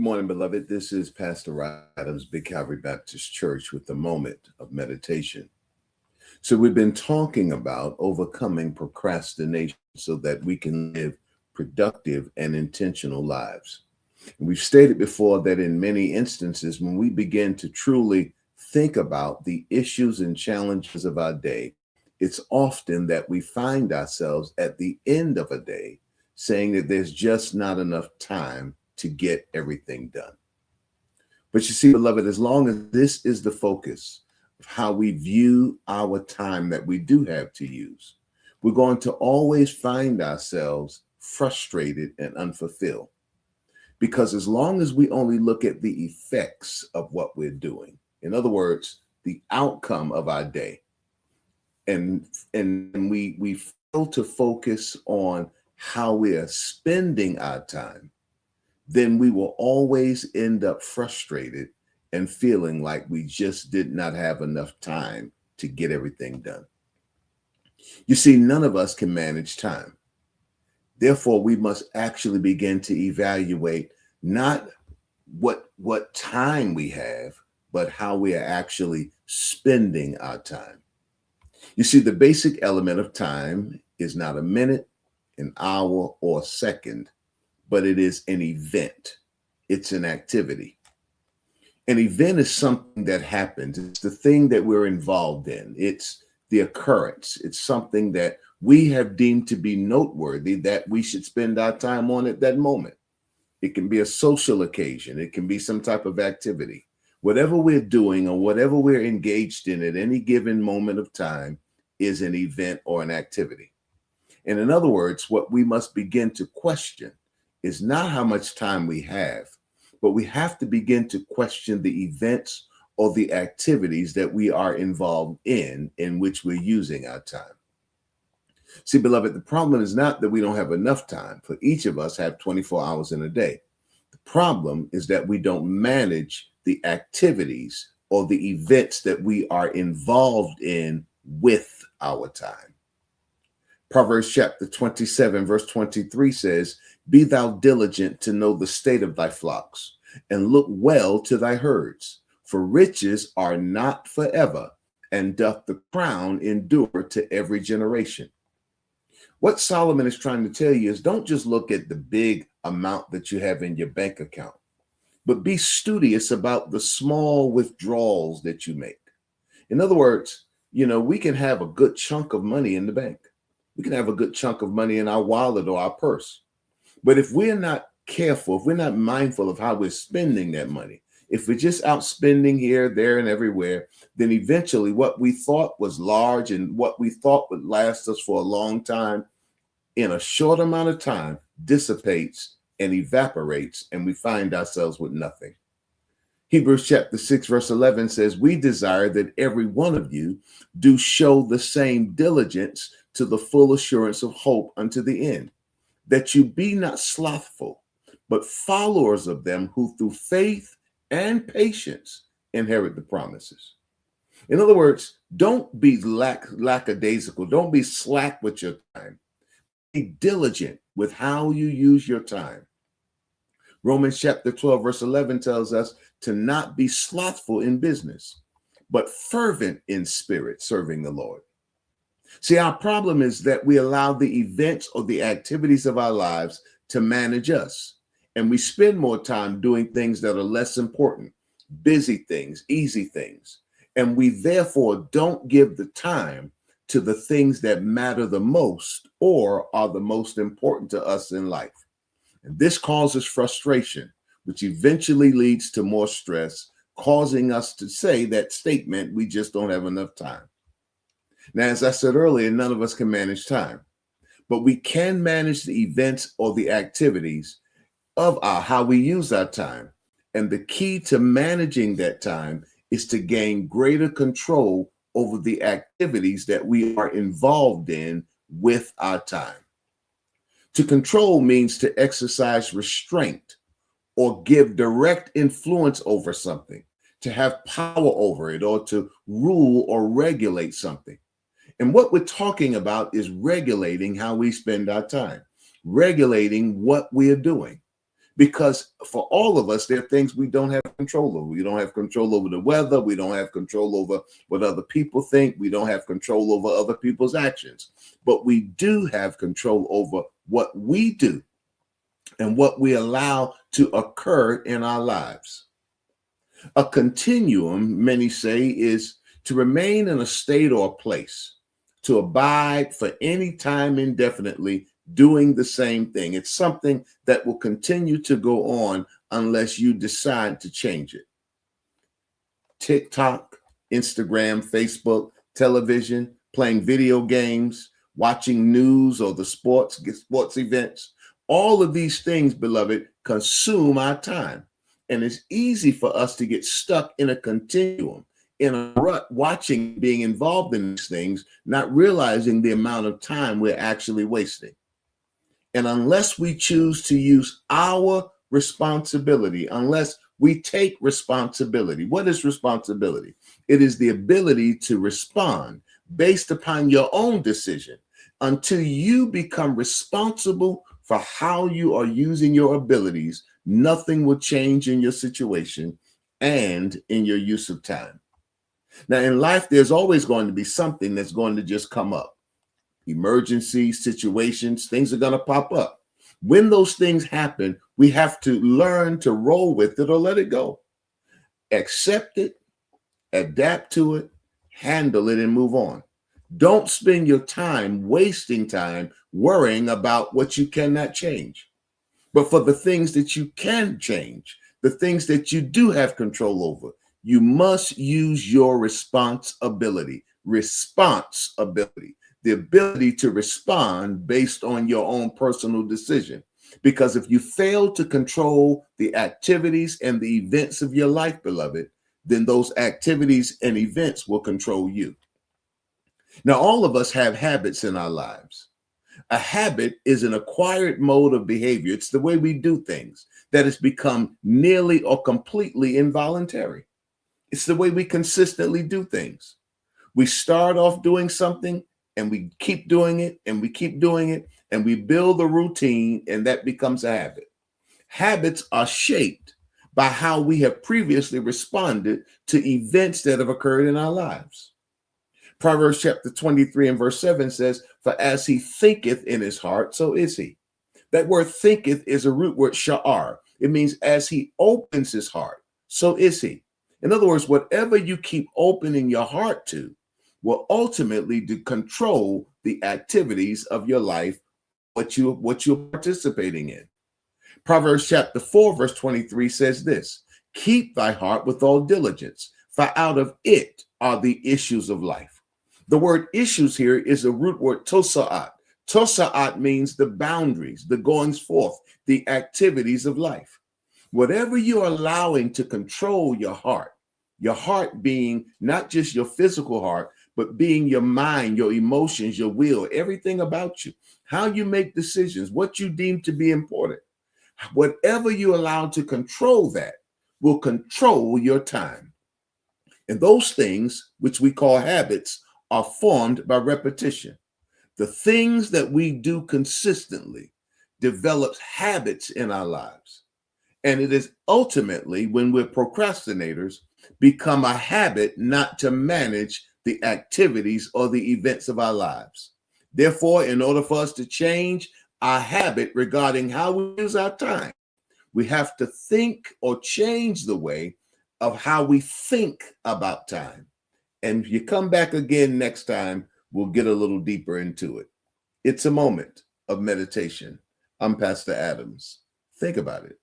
Good morning, beloved. This is Pastor Adams, Big Calvary Baptist Church, with a moment of meditation. So, we've been talking about overcoming procrastination so that we can live productive and intentional lives. And we've stated before that in many instances, when we begin to truly think about the issues and challenges of our day, it's often that we find ourselves at the end of a day saying that there's just not enough time to get everything done. But you see, beloved, as long as this is the focus of how we view our time that we do have to use, we're going to always find ourselves frustrated and unfulfilled. Because as long as we only look at the effects of what we're doing, in other words, the outcome of our day, and we fail to focus on how we are spending our time, then we will always end up frustrated and feeling like we just did not have enough time to get everything done. You see, none of us can manage time. Therefore, we must actually begin to evaluate not what time we have, but how we are actually spending our time. You see, the basic element of time is not a minute, an hour, or a second, but it is an event. It's an activity. An event is something that happens. It's the thing that we're involved in. It's the occurrence. It's something that we have deemed to be noteworthy that we should spend our time on at that moment. It can be a social occasion. It can be some type of activity. Whatever we're doing or whatever we're engaged in at any given moment of time is an event or an activity. And in other words, what we must begin to question is not how much time we have, but we have to begin to question the events or the activities that we are involved in which we're using our time. See, beloved, the problem is not that we don't have enough time, for each of us have 24 hours in a day. The problem is that we don't manage the activities or the events that we are involved in with our time. Proverbs chapter 27, verse 23 says, "Be thou diligent to know the state of thy flocks, and look well to thy herds. For riches are not forever, and doth the crown endure to every generation." What Solomon is trying to tell you is don't just look at the big amount that you have in your bank account, but be studious about the small withdrawals that you make. In other words, we can have a good chunk of money in the bank. We can have a good chunk of money in our wallet or our purse. But if we're not careful, if we're not mindful of how we're spending that money, if we're just out spending here, there, and everywhere, then eventually what we thought was large and what we thought would last us for a long time, in a short amount of time, dissipates and evaporates, and we find ourselves with nothing. Hebrews chapter 6, verse 11 says, "We desire that every one of you do show the same diligence to the full assurance of hope unto the end, that you be not slothful, but followers of them who through faith and patience inherit the promises." In other words, don't be lackadaisical. Don't be slack with your time. Be diligent with how you use your time. Romans chapter 12, verse 11 tells us to not be slothful in business, but fervent in spirit, serving the Lord. See, our problem is that we allow the events or the activities of our lives to manage us. And we spend more time doing things that are less important, busy things, easy things. And we therefore don't give the time to the things that matter the most or are the most important to us in life. And this causes frustration, which eventually leads to more stress, causing us to say that statement, "We just don't have enough time." Now, as I said earlier, none of us can manage time, but we can manage the events or the activities of how we use our time. And the key to managing that time is to gain greater control over the activities that we are involved in with our time. To control means to exercise restraint or give direct influence over something, to have power over it, or to rule or regulate something. And what we're talking about is regulating how we spend our time, regulating what we are doing. Because for all of us, there are things we don't have control over. We don't have control over the weather. We don't have control over what other people think. We don't have control over other people's actions. But we do have control over what we do and what we allow to occur in our lives. A continuum, many say, is to remain in a state or place, to abide for any time indefinitely, doing the same thing. It's something that will continue to go on unless you decide to change it. TikTok, Instagram, Facebook, television, playing video games, watching news or the sports events. All of these things, beloved, consume our time. And it's easy for us to get stuck in a continuum, in a rut, watching, being involved in these things, not realizing the amount of time we're actually wasting. And unless we choose to use our responsibility, unless we take responsibility, what is responsibility? It is the ability to respond based upon your own decision. Until you become responsible for how you are using your abilities, nothing will change in your situation and in your use of time. Now, in life, there's always going to be something that's going to just come up. Emergencies, situations, things are going to pop up. When those things happen, we have to learn to roll with it or let it go. Accept it, adapt to it, handle it, and move on. Don't spend your time wasting time worrying about what you cannot change. But for the things that you can change, the things that you do have control over, you must use your responsibility, the ability to respond based on your own personal decision. Because if you fail to control the activities and the events of your life, beloved, then those activities and events will control you. Now, all of us have habits in our lives. A habit is an acquired mode of behavior. It's the way we do things that has become nearly or completely involuntary. It's the way we consistently do things. We start off doing something and we keep doing it and we keep doing it and we build a routine and that becomes a habit. Habits are shaped by how we have previously responded to events that have occurred in our lives. Proverbs chapter 23 and verse 7 says, "For as he thinketh in his heart, so is he." That word thinketh is a root word, sha'ar. It means as he opens his heart, so is he. In other words, whatever you keep opening your heart to will ultimately control the activities of your life, what you're participating in. Proverbs chapter 4, verse 23 says this, "Keep thy heart with all diligence, for out of it are the issues of life." The word issues here is a root word, tosa'at. Tosa'at means the boundaries, the goings forth, the activities of life. Whatever you're allowing to control your heart being not just your physical heart, but being your mind, your emotions, your will, everything about you, how you make decisions, what you deem to be important. Whatever you allow to control that will control your time. And those things, which we call habits, are formed by repetition. The things that we do consistently develops habits in our lives. And it is ultimately when we're procrastinators, become a habit not to manage the activities or the events of our lives. Therefore, in order for us to change our habit regarding how we use our time, we have to think or change the way of how we think about time. And if you come back again next time, we'll get a little deeper into it. It's a moment of meditation. I'm Pastor Adams. Think about it.